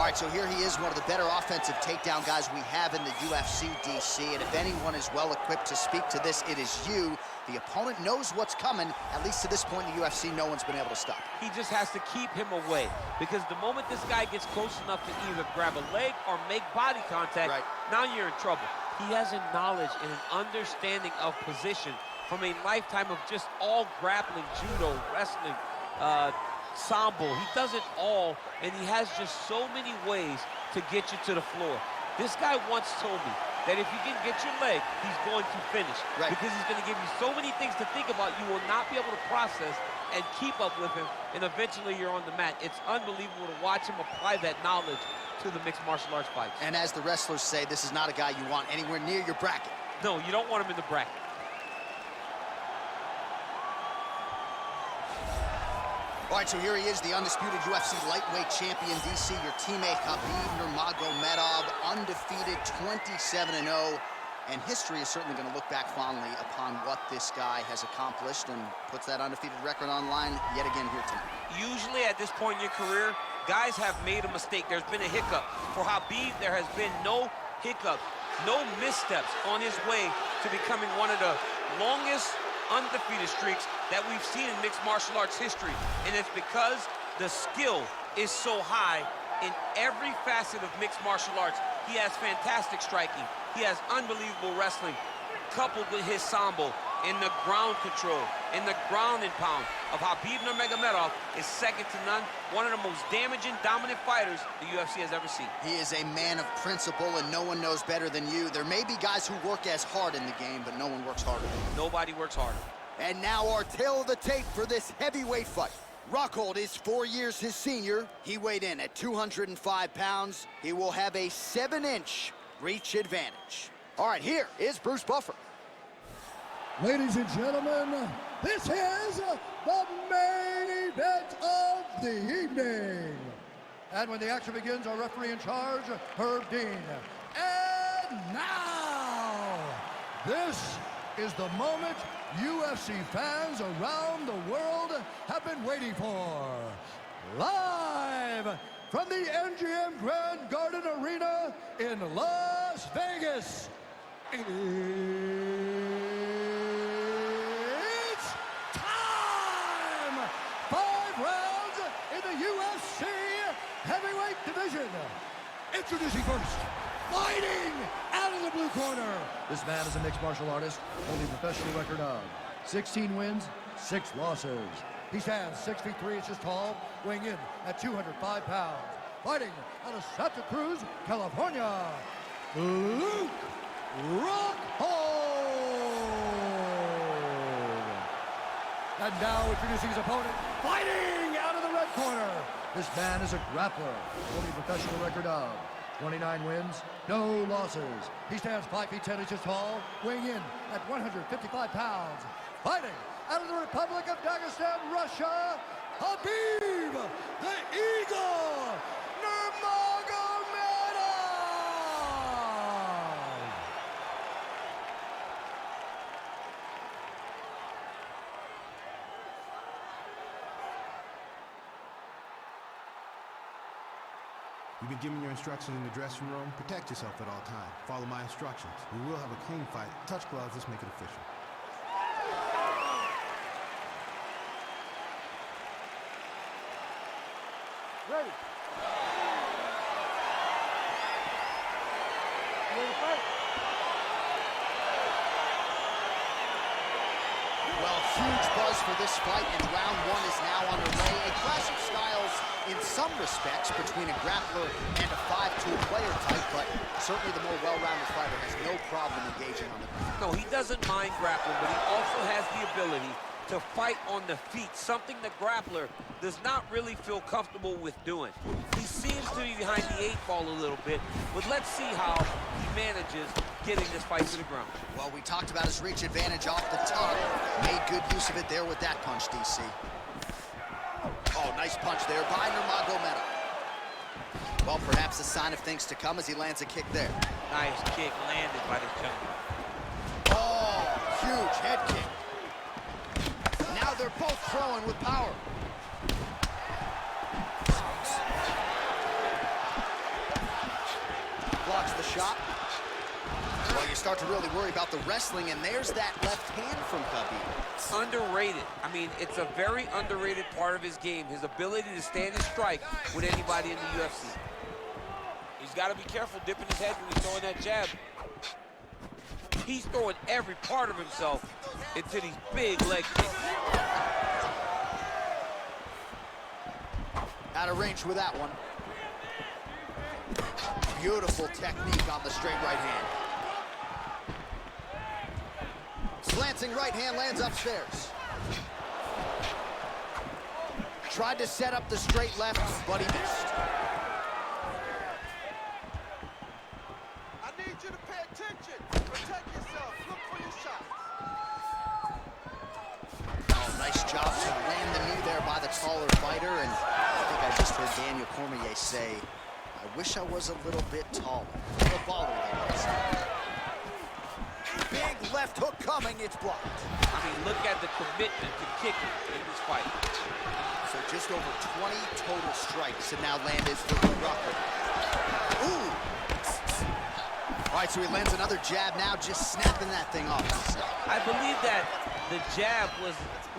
right, so here he is, one of the better offensive takedown guys we have in the UFC, DC. And if anyone is well-equipped to speak to this, it is you. The opponent knows what's coming. At least to this point in the UFC, no one's been able to stop him. He just has to keep him away, because the moment this guy gets close enough to either grab a leg or make body contact, now you're in trouble. He has a knowledge and an understanding of position from a lifetime of just all grappling, judo, wrestling, sambo. He does it all, and he has just so many ways to get you to the floor. This guy once told me that if you can get your leg, he's going to finish. Because he's going to give you so many things to think about, you will not be able to process and keep up with him, and eventually you're on the mat. It's unbelievable to watch him apply that knowledge to the mixed martial arts fights. And as the wrestlers say, this is not a guy you want anywhere near your bracket. No, you don't want him in the bracket. All right, so here he is, the undisputed UFC lightweight champion, DC, your teammate Khabib Nurmagomedov, undefeated 27-0. And history is certainly going to look back fondly upon what this guy has accomplished and puts that undefeated record on line yet again here tonight. Usually at this point in your career, guys have made a mistake. There's been a hiccup. For Khabib, there has been no hiccup, no missteps on his way to becoming one of the longest undefeated streaks that we've seen in mixed martial arts history. And it's because the skill is so high in every facet of mixed martial arts. He has fantastic striking. He has unbelievable wrestling, coupled with his sambo, and the ground control, and the ground and pound of Khabib Nurmagomedov is second to none. One of the most damaging, dominant fighters the UFC has ever seen. He is a man of principle, and no one knows better than you. There may be guys who work as hard in the game, but no one works harder than him. Nobody works harder. And now our tail of the tape for this heavyweight fight. Rockhold is 4 years his senior. He weighed in at 205 pounds. He will have a 7-inch reach advantage. All right, here is Bruce Buffer. Ladies and gentlemen, this is the main event of the evening. And when the action begins, our referee in charge, Herb Dean. And now, this is the moment UFC fans around the world have been waiting for. Live from the MGM Grand Garden Arena in Las Vegas. It's time! 5 rounds in the UFC heavyweight division. Introducing first, fighting out of the blue corner. This man is a mixed martial artist, holding a professional record of 16 wins, 6 losses. He stands 6 feet 3 inches tall, weighing in at 205 pounds. Fighting out of Santa Cruz, California, Luke Rockhold. And now introducing his opponent, fighting out of the red corner. This man is a grappler, holding a professional record of 29 wins, no losses. He stands 5 feet 10 inches tall, weighing in at 155 pounds. Fighting out of the Republic of Dagestan, Russia, Khabib the Eagle Nurmagomedov. You've been given your instructions in the dressing room. Protect yourself at all times. Follow my instructions. We will have a clean fight. Touch gloves, let's make it official. Ready. Ready to fight? Well, huge buzz for this fight, and round 1 is now underway. A clash of styles in some respects between a grappler and a 5-tool player type, but certainly the more well-rounded fighter has no problem engaging on the ground. No, he doesn't mind grappling, but he also has the ability to fight on the feet, something the grappler does not really feel comfortable with doing. He seems to be behind the 8 ball a little bit, but let's see how he manages getting this fight to the ground. Well, we talked about his reach advantage off the top. Made good use of it there with that punch, DC. Oh, nice punch there by Nurmagomedov. Well, perhaps a sign of things to come as he lands a kick there. Nice kick landed by the jumper. Oh, huge head kick. Now they're both throwing with power. shot. Well, you start to really worry about the wrestling, and there's that left hand from Khabib. Underrated. I mean, it's a very underrated part of his game, his ability to stand and strike with anybody in the UFC. He's got to be careful dipping his head when he's throwing that jab. He's throwing every part of himself into these big leg kicks. Out of range with that one. Beautiful technique on the straight right hand. Slanting right hand lands upstairs. Tried to set up the straight left, but he missed. I need you to pay attention. Protect yourself. Look for your shots. Oh, nice job to land the knee there by the taller fighter. And I think I just heard Daniel Cormier say, I wish I was a little bit taller. The baller there. Big left hook coming, it's blocked. I mean, look at the commitment to kicking in this fight. So just over 20 total strikes, and now landed for Rockhold. Ooh! All right, so he lands another jab now, just snapping that thing off. I believe that the jab was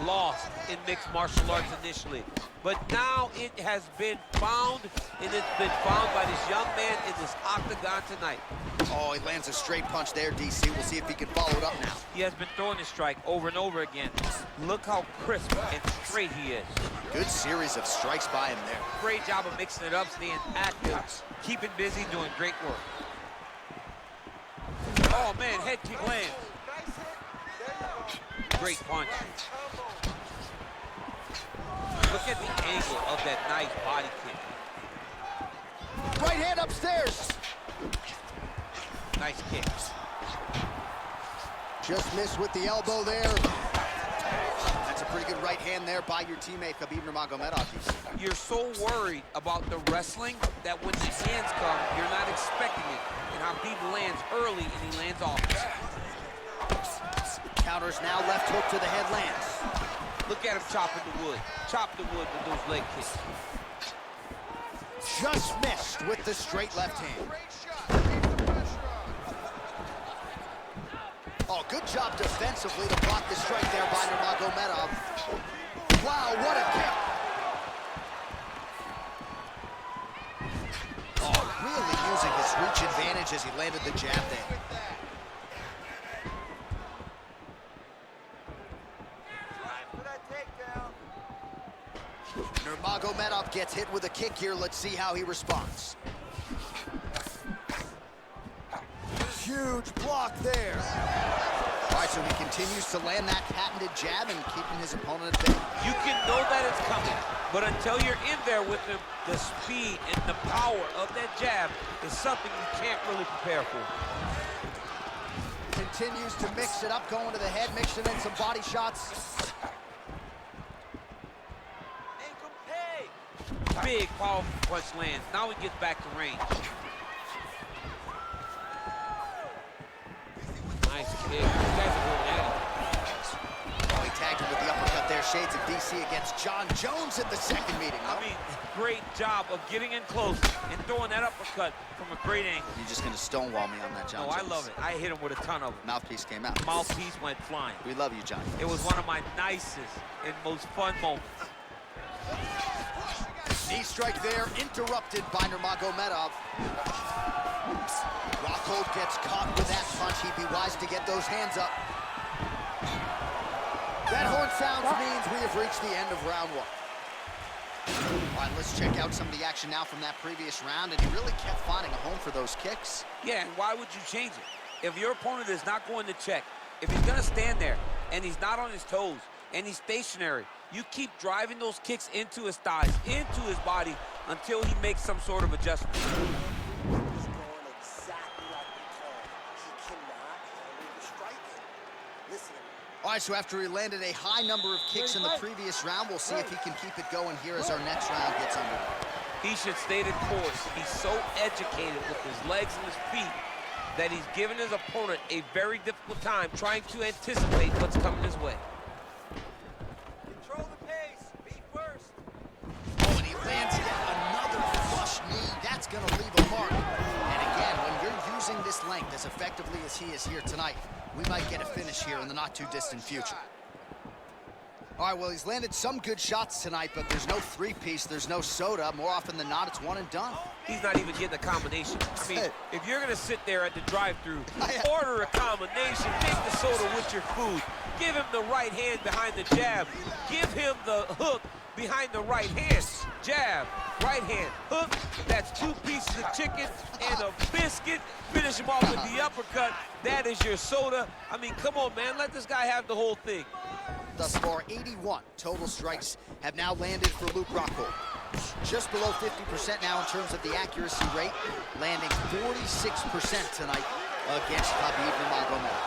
lost in mixed martial arts initially, but now it has been found, and it's been found by this young man in this octagon tonight. Oh, he lands a straight punch there, DC. We'll see if he can follow it up now. He has been throwing this strike over and over again. Look how crisp and straight he is. Good series of strikes by him there. Great job of mixing it up, staying active, keeping busy, doing great work. Oh man, head kick lands. Nice hit. There you go. Great punch. Look at the angle of that nice body kick. Right hand upstairs. Nice kick. Just missed with the elbow there. That's a pretty good right hand there by your teammate, Khabib Nurmagomedov. You're so worried about the wrestling that when the hands come, you're not expecting it. And Khabib lands early and he lands off. Counters now, left hook to the head lands. Look at him chopping the wood. Chop the wood with those leg kicks. Just missed with the straight left hand. Great shot. Keep the pressure on. Oh, good job defensively to block the strike there by Nurmagomedov. Wow, what a kick. Oh, really using his reach advantage as he landed the jab there. For that takedown. Nurmagomedov gets hit with a kick here. Let's see how he responds. Huge block there. All right, so he continues to land that patented jab and keeping his opponent at bay. You can know that it's coming, but until you're in there with him, the speed and the power of that jab is something you can't really prepare for. Continues to mix it up, going to the head, mixing in some body shots. Big, powerful punch lands. Now he gets back to range. Nice kick. These guys are going at it. Oh, he tagged him with the uppercut there. Shades of DC against John Jones in the second meeting. I mean, great job of getting in close and throwing that uppercut from a great angle. You're just going to stonewall me on that, John Oh, Jones. I love it. I hit him with a ton of them. Mouthpiece came out. Mouthpiece went flying. We love you, John. It was one of my nicest and most fun moments. Knee strike there, interrupted by Nurmagomedov. Rockhold gets caught with that punch. He'd be wise to get those hands up. That horn sounds means we have reached the end of round one. All right, let's check out some of the action now from that previous round, and he really kept finding a home for those kicks. Yeah, and why would you change it? If your opponent is not going to check, if he's going to stand there and he's not on his toes and he's stationary, you keep driving those kicks into his thighs, into his body, until he makes some sort of adjustment. He's going exactly like we told. He cannot handle the striking. Listen. All right, so after he landed a high number of kicks in the previous round, we'll see if he can keep it going here as our next round gets underway. He should stay the course. He's so educated with his legs and his feet that he's given his opponent a very difficult time trying to anticipate what's coming his way. Control the pace. Be first. Oh, and he lands yet another flush knee. That's going to leave a mark. And again, when you're using as effectively as he is here tonight, we might get a finish here in the not-too-distant future. All right, well, he's landed some good shots tonight, but there's no three-piece, there's no soda. More often than not, it's one and done. He's not even getting a combination. I mean, if you're going to sit there at the drive-thru, order a combination, take the soda with your food, give him the right hand behind the jab, give him the hook behind the right hand. Jab, right hand, hook. That's 2 pieces of chicken and a biscuit. Finish him off with the uppercut. That is your soda. I mean, come on, man. Let this guy have the whole thing. Thus far, 81 total strikes have now landed for Luke Rockhold. Just below 50% now in terms of the accuracy rate, landing 46% tonight against Khabib Nurmagomedov.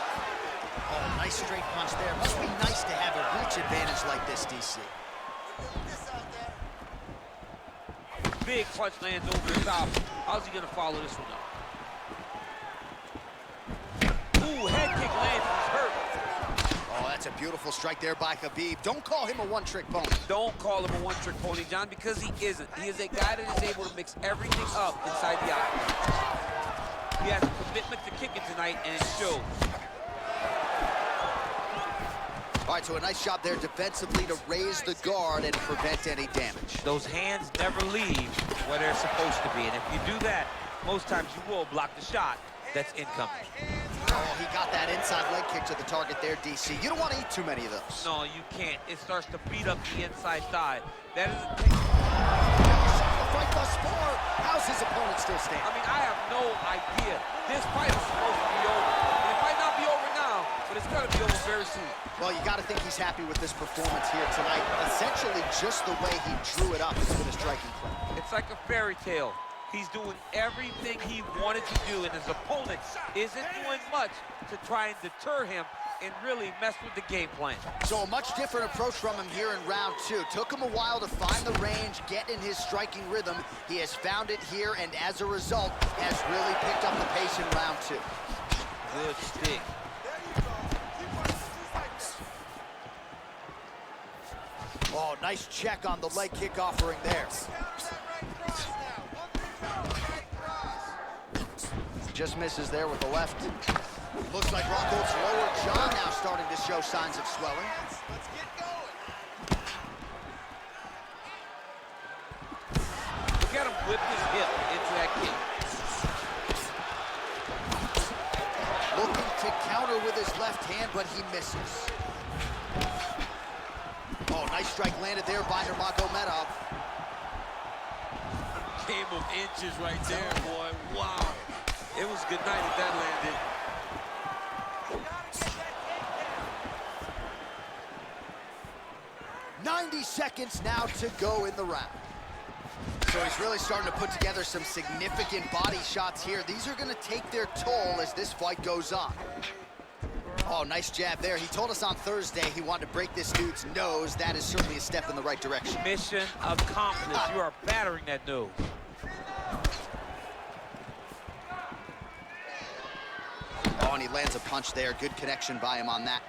Oh, nice straight punch there. Must be nice to have a reach advantage like this, DC. Big punch lands over the top. How's he going to follow this one up? Ooh, head kick lands. He's hurt. Oh, that's a beautiful strike there by Khabib. Don't call him a one-trick pony. Don't call him a one-trick pony, John, because he isn't. He is a guy that is able to mix everything up inside the octagon. He has a commitment to kicking tonight, and it shows. All right, so a nice job there defensively to raise the guard and prevent any damage. Those hands never leave where they're supposed to be, and if you do that, most times you will block the shot that's incoming. Oh, he got that inside leg kick to the target there, DC. You don't want to eat too many of those. No, you can't. It starts to beat up the inside thigh. That is a The fight thus far. How's his opponent still standing? I mean, I have no idea. This fight is supposed to be over. And it might not be over now, but it's going to be over very soon. Well, you got to think he's happy with this performance here tonight. Essentially, just the way he drew it up has been a striking play. It's like a fairy tale. He's doing everything he wanted to do, and his opponent isn't doing much to try and deter him and really mess with the game plan. So a much different approach from him here in round 2. Took him a while to find the range, get in his striking rhythm. He has found it here, and as a result, has really picked up the pace in round 2. Good stick. Oh, nice check on the leg kick offering there. Just misses there with the left. Looks like Rockhold's lower jaw now starting to show signs of swelling. Let's get going. Look at him whip his hip into that kick. Looking to counter with his left hand, but he misses. Oh, nice strike landed there by Nurmagomedov. Game of inches right there, boy. Wow. It was good night if that landed. .90 seconds now to go in the round. So he's really starting to put together some significant body shots here. These are going to take their toll as this fight goes on. Oh, nice jab there. He told us on Thursday he wanted to break this dude's nose. That is certainly a step in the right direction. Mission accomplished. You are battering that nose. Oh, and he lands a punch there. Good connection by him on that.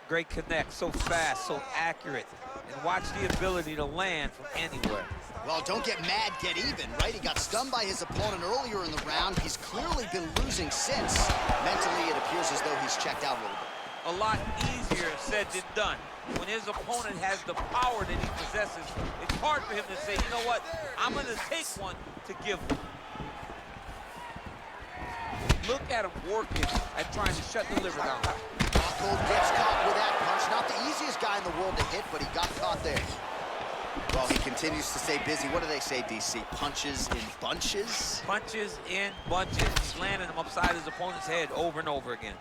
Great connect, so fast, so accurate. And watch the ability to land from anywhere. Well, don't get mad, get even, right? He got stunned by his opponent earlier in the round. He's clearly been losing since. Mentally, it appears as though he's checked out a little bit. A lot easier said than done. When his opponent has the power that he possesses, it's hard for him to say, you know what, I'm going to take one to give one. Look at him working at trying to shut the liver down. Rockhold gets caught with that punch. Not the easiest guy in the world to hit, but he got caught there. Well, he continues to stay busy. What do they say, DC? Punches in bunches? Punches in bunches. He's landing them upside his opponent's head over and over again.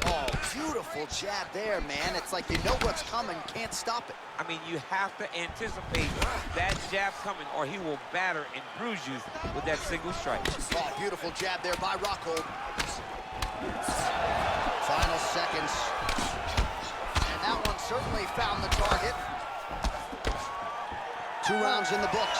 Oh, beautiful jab there, man. It's like you know what's coming, can't stop it. I mean, you have to anticipate that jab coming or he will batter and bruise you with that single strike. Oh, beautiful jab there by Rockhold. Final seconds. And that one certainly found the target. 2 rounds in the books.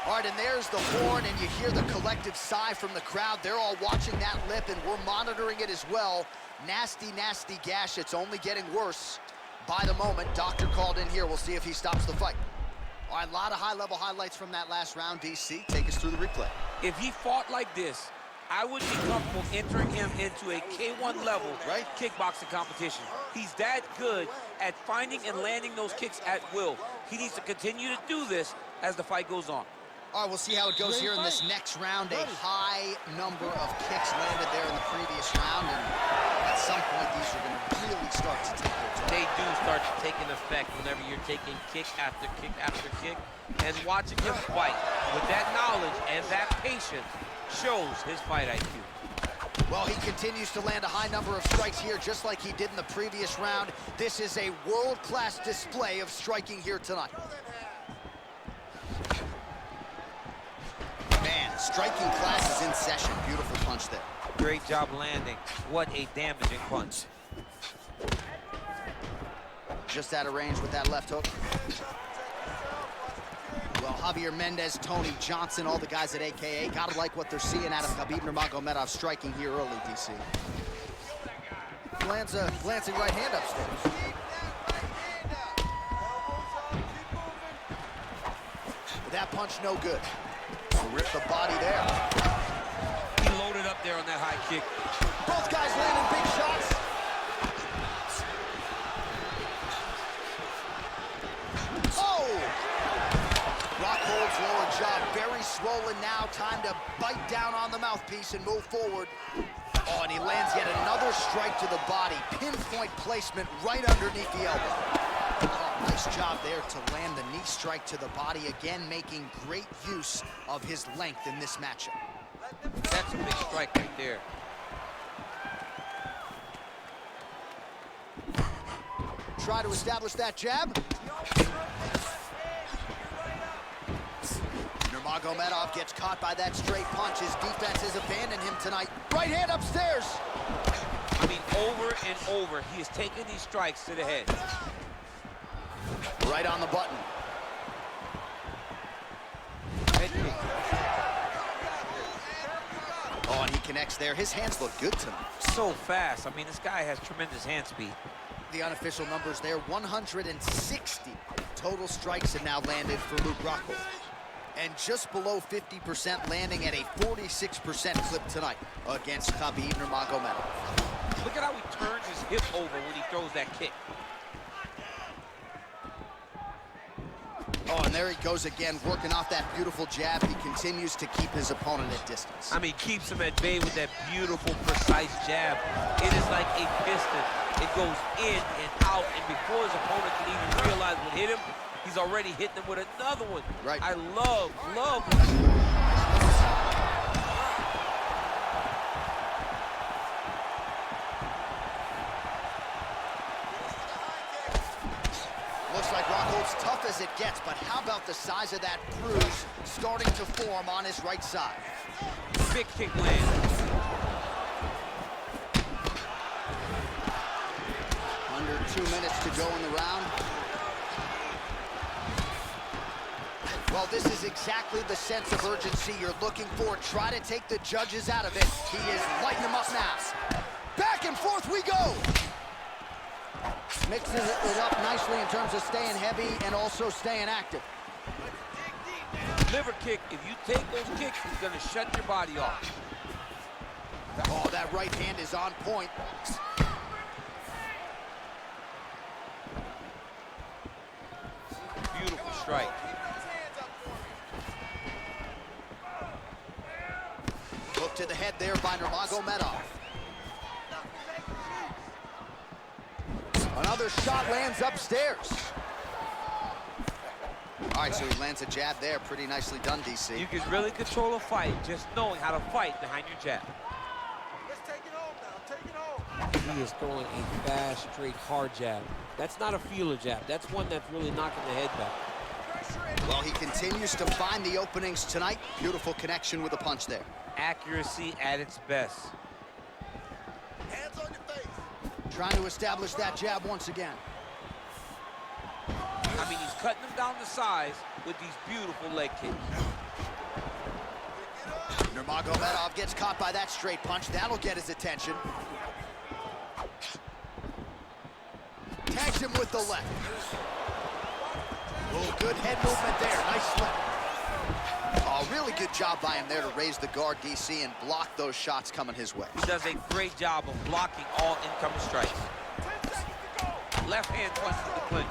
All right, and there's the horn, and you hear the collective sigh from the crowd. They're all watching that lip, and we're monitoring it as well. Nasty, nasty gash. It's only getting worse by the moment. Doctor called in here. We'll see if he stops the fight. All right, a lot of high-level highlights from that last round, DC. Take us through the replay. If he fought like this, I would be comfortable entering him into a K1 level kickboxing competition. He's that good at finding and landing those kicks at will. He needs to continue to do this as the fight goes on. All right, we'll see how it goes here in this next round. A high number of kicks landed there in the previous round, and at some point, these are going to really start to take their toll. They do start to take an effect whenever you're taking kick after kick after kick, and watching him fight with that knowledge and that patience shows his fight IQ. Well, he continues to land a high number of strikes here, just like he did in the previous round. This is a world-class display of striking here tonight. Man, striking class is in session. Beautiful punch there. Great job landing. What a damaging punch. Just out of range with that left hook. Well, Javier Mendez, Tony Johnson, all the guys at AKA, gotta like what they're seeing out of Khabib Nurmagomedov striking here early, DC. Lands a glancing right hand upstairs. But that punch no good. Rip the body there. He loaded up there on that high kick. Both guys landing big shots. Oh! Rockhold's lower jaw very swollen now. Time to bite down on the mouthpiece and move forward. Oh, and he lands yet another strike to the body. Pinpoint placement right underneath the elbow. Nice job there to land the knee strike to the body, again making great use of his length in this matchup. That's a big strike right there. Try to establish that jab. Nurmagomedov gets caught by that straight punch. His defense has abandoned him tonight. Right hand upstairs. I mean, over and over, he is taking these strikes to the head. Right on the button. Head kick. Oh, and he connects there. His hands look good tonight. So fast. I mean, this guy has tremendous hand speed. The unofficial numbers there, 160 total strikes have now landed for Luke Rockhold. And just below 50% landing at a 46% clip tonight against Khabib Nurmagomedov. Look at how he turns his hip over when he throws that kick. Oh, and there he goes again, working off that beautiful jab. He continues to keep his opponent at distance. I mean, keeps him at bay with that beautiful, precise jab. It is like a piston. It goes in and out, and before his opponent can even realize what hit him, he's already hitting him with another one. Right. I love. Looks like Rockhold's tough as it gets, but how about the size of that bruise starting to form on his right side? Big kick land. Under 2 minutes to go in the round. Well, this is exactly the sense of urgency you're looking for. Try to take the judges out of it. He is lighting them up now. Back and forth we go. Mixes it up nicely in terms of staying heavy and also staying active. Liver kick. If you take those kicks, he's going to shut your body off. Oh, that right hand is on point. Beautiful strike. Hook to the head there by Nurmagomedov. Another shot lands upstairs. All right, so he lands a jab there. Pretty nicely done, DC. You can really control a fight just knowing how to fight behind your jab. Let's take it home now. Take it home. He is throwing a fast, straight, hard jab. That's not a feeler jab. That's one that's really knocking the head back. Well, he continues to find the openings tonight. Beautiful connection with the punch there. Accuracy at its best. Hands on your face. Trying to establish that jab once again. I mean, he's cutting them down to size with these beautiful leg kicks. Nurmagomedov gets caught by that straight punch. That'll get his attention. Tags him with the left. Oh, good head movement there. Nice slip. Oh, Oh, really good job by him there to raise the guard, DC, and block those shots coming his way. He does a great job of blocking all incoming strikes. Left hand punch to the clinch.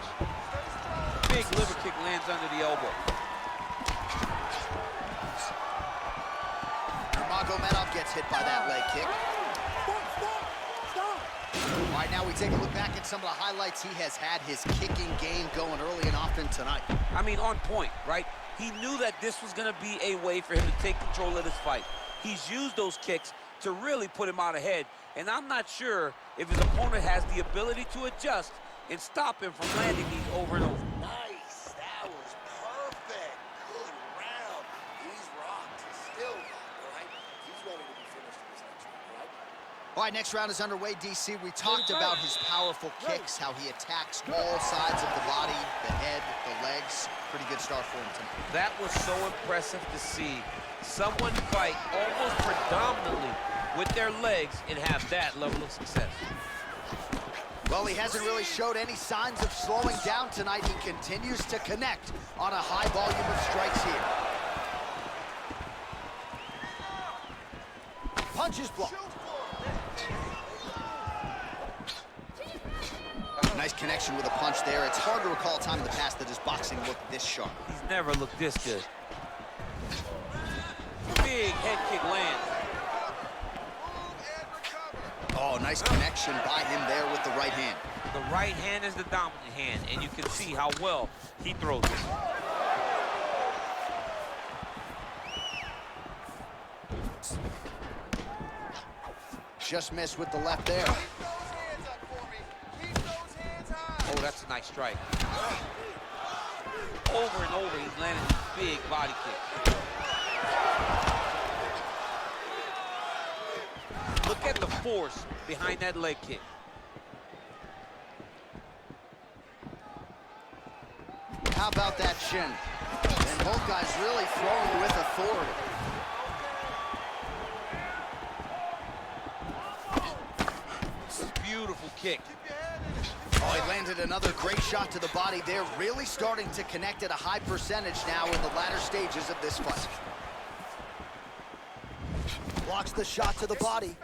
Big liver kick lands under the elbow. Nurmagomedov gets hit by that leg kick. All right, now we take a look back at some of the highlights. He has had his kicking game going early and often tonight. I mean, on point, right? He knew that this was going to be a way for him to take control of this fight. He's used those kicks to really put him out ahead, and I'm not sure if his opponent has the ability to adjust and stop him from landing these over and over. Nice. That was perfect. Good round. He's rocked. He's still rocked, all right? He's ready to be finished in this next round, all right? All right, next round is underway, DC. We talked about his powerful kicks, how he attacks all sides of the body, the head, the legs. Pretty good start for him tonight. That was so impressive to see someone fight almost predominantly with their legs and have that level of success. Well, he hasn't really showed any signs of slowing down tonight. He continues to connect on a high volume of strikes here. Punches blocked. Nice connection with a punch there. It's hard to recall a time in the past that his boxing looked this sharp. He's never looked this good. Big head kick lands. Oh, nice connection by him there with the right hand. The right hand is the dominant hand, and you can see how well he throws it. Just missed with the left there. Oh, that's a nice strike. Over and over, he's landing these big body kicks. Look at the force behind that leg kick. How about that shin? And both guys really throwing with authority. Beautiful kick. Oh, he landed another great shot to the body there. Really starting to connect at a high percentage now in the latter stages of this fight. Blocks the shot to the body.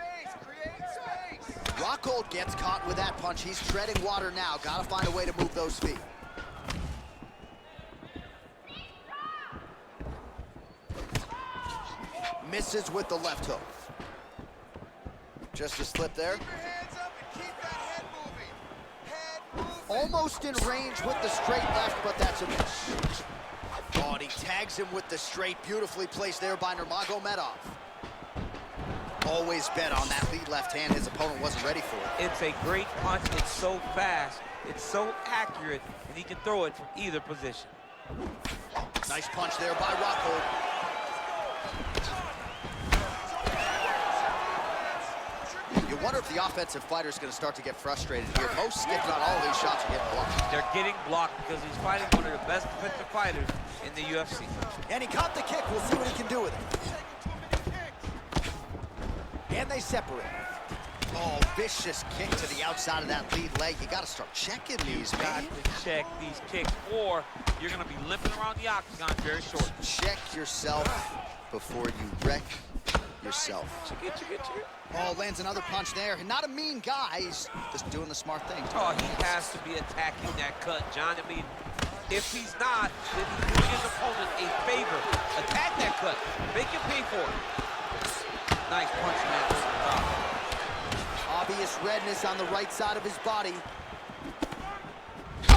Rockhold gets caught with that punch. He's treading water now. Gotta find a way to move those feet. Misses with the left hook. Just a slip there. Almost in range with the straight left, but that's a miss. Oh, and he tags him with the straight. Beautifully placed there by Nurmagomedov. Always bet on that lead left hand. His opponent wasn't ready for it. It's a great punch. It's so fast. It's so accurate, and he can throw it from either position. Nice punch there by Rockhold. You wonder if the offensive fighter is going to start to get frustrated here. Most, if not all, of these shots are getting blocked. They're getting blocked because he's fighting one of the best defensive fighters in the UFC. And he caught the kick. We'll see what he can do with it. And they separate. Oh, vicious kick to the outside of that lead leg. You got to start checking these, man. Got to check these kicks, or you're going to be limping around the octagon very short. Check yourself before you wreck yourself. Check it. Oh, lands another punch there. Not a mean guy. He's just doing the smart thing. Oh, he has to be attacking that cut, John. I mean, if he's not, then he's doing his opponent a favor. Attack that cut. Make him pay for it. Nice punch, man. Obvious redness on the right side of his body.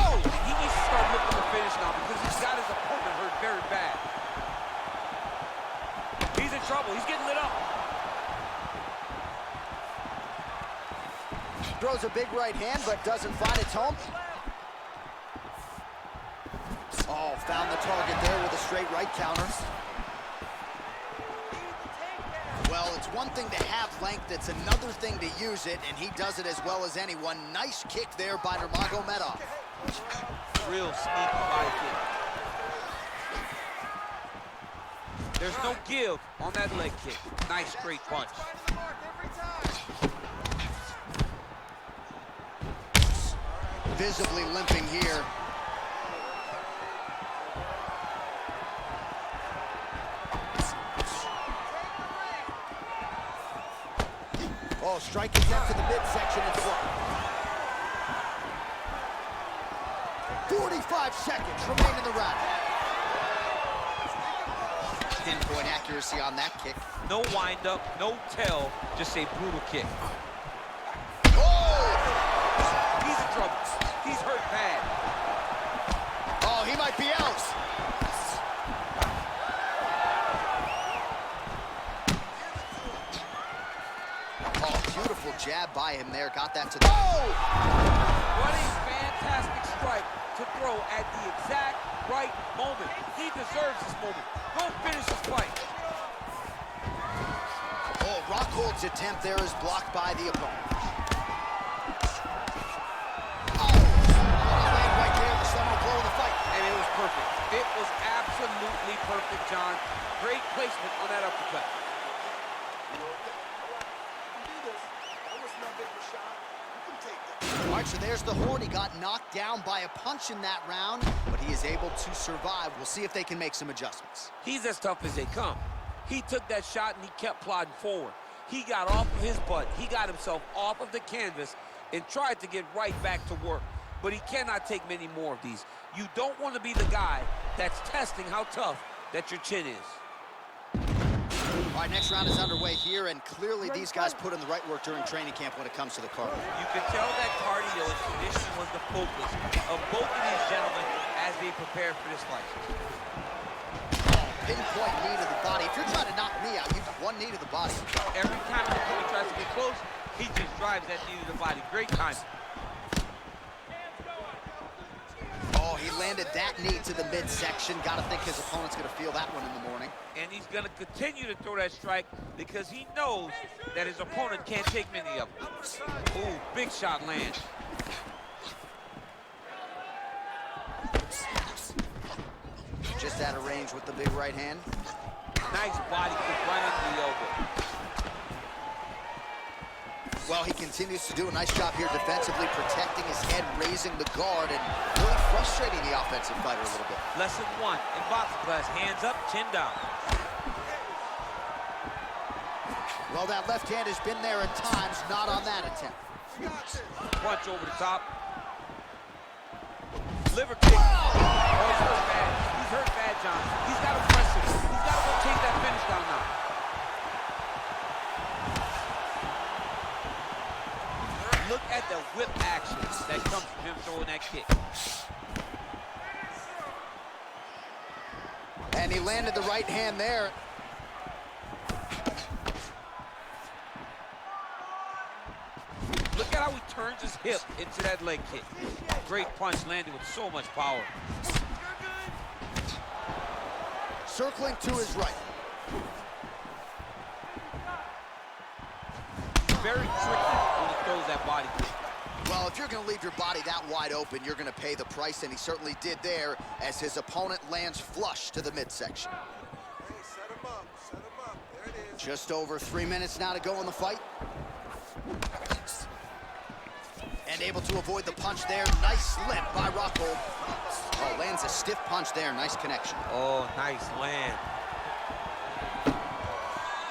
Oh! He needs to start looking to finish now because he's got his opponent hurt very bad. He's in trouble. He's getting lit up. Throws a big right hand, but doesn't find its home. Oh, found the target there with a straight right counter. Well, it's one thing to have length, it's another thing to use it, and he does it as well as anyone. Nice kick there by Nurmagomedov. Real sneaky body kick. There's no give on that leg kick. Nice straight punch. Visibly limping here. Oh, strike attempt to the midsection and flip. 45 seconds remain in the round. Pinpoint accuracy on that kick. No wind-up, no tell, just a brutal kick. Oh! He's in trouble. He's hurt bad. Oh, he might be out. Oh, beautiful jab by him there. Got that to the... Oh! What a fantastic strike to throw at the exact right moment. He deserves this moment. Go finish this fight. Oh, Rockhold's attempt there is blocked by the opponent. Oh! Land right there, the seminal blow of the fight. And it was perfect. It was absolutely perfect, John. Great placement on that uppercut. All right, so there's the Horde. He got knocked down by a punch in that round, but he is able to survive. We'll see if they can make some adjustments. He's as tough as they come. He took that shot and he kept plodding forward. He got off of his butt. He got himself off of the canvas and tried to get right back to work. But he cannot take many more of these. You don't want to be the guy that's testing how tough that your chin is. All right, next round is underway here, and clearly these guys put in the right work during training camp when it comes to the cardio. You can tell that cardio and conditioning was the focus of both of these gentlemen as they prepared for this fight. Pinpoint knee to the body. If you're trying to knock me out, you have one knee to the body. Every time the opponent tries to get close, he just drives that knee to the body. Great time. Oh, he landed that knee to the midsection. Got to think his opponent's going to feel that one in the morning. And he's going to continue to throw that strike because he knows that his opponent can't take many of them. Ooh, big shot lands. Just out of range with the big right hand. Nice body kick right under the elbow. Well, he continues to do a nice job here defensively, protecting his head, raising the guard, and really frustrating the offensive fighter a little bit. Lesson 1 in boxing class, hands up, chin down. Well, that left hand has been there at times, not on that attempt. Punch over the top. Liver kick. Oh, he's hurt bad. He's hurt bad, John. He's got to press it. He's got to go take that finish down now. Look at the whip action that comes from him throwing that kick. And he landed the right hand there. Look at how he turns his hip into that leg kick. Great punch landed with so much power. Circling to his right. Very tricky when he throws that body kick. Well, if you're going to leave your body that wide open, you're going to pay the price, and he certainly did there as his opponent lands flush to the midsection. Hey, set him up. Set him up. There it is. Just over 3 minutes now to go in the fight. And able to avoid the punch there. Nice slip by Rockhold. Oh, lands a stiff punch there. Nice connection. Oh, nice land.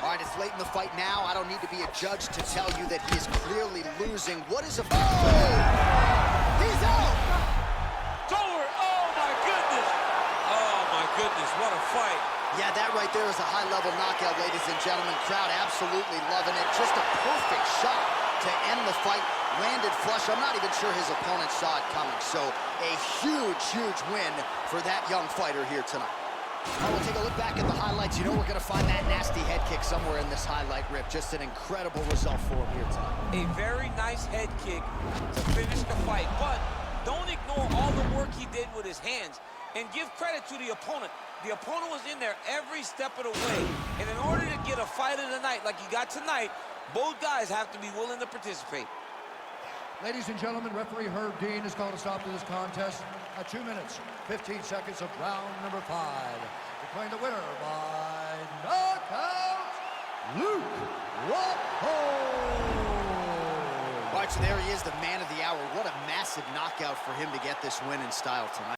All right, it's late in the fight now. I don't need to be a judge to tell you that he is clearly losing. What is a... Oh! He's out! It's over. Oh, my goodness. Oh, my goodness. What a fight. Yeah, that right there is a high-level knockout, ladies and gentlemen. Crowd absolutely loving it. Just a perfect shot to end the fight. Landed flush. I'm not even sure his opponent saw it coming. So a huge, huge win for that young fighter here tonight. Oh, we'll take a look back at the highlights. You know we're going to find that nasty head kick somewhere in this highlight rip. Just an incredible result for him here tonight. A very nice head kick to finish the fight. But don't ignore all the work he did with his hands. And give credit to the opponent. The opponent was in there every step of the way. And in order to get a fight of the night like you got tonight, both guys have to be willing to participate. Ladies and gentlemen, referee Herb Dean has called a stop to this contest at 2 minutes, 15 seconds of round number 5. Declaring the winner by knockout, Luke Rockhold. All right, so there he is, the man of the hour. What a massive knockout for him to get this win in style tonight.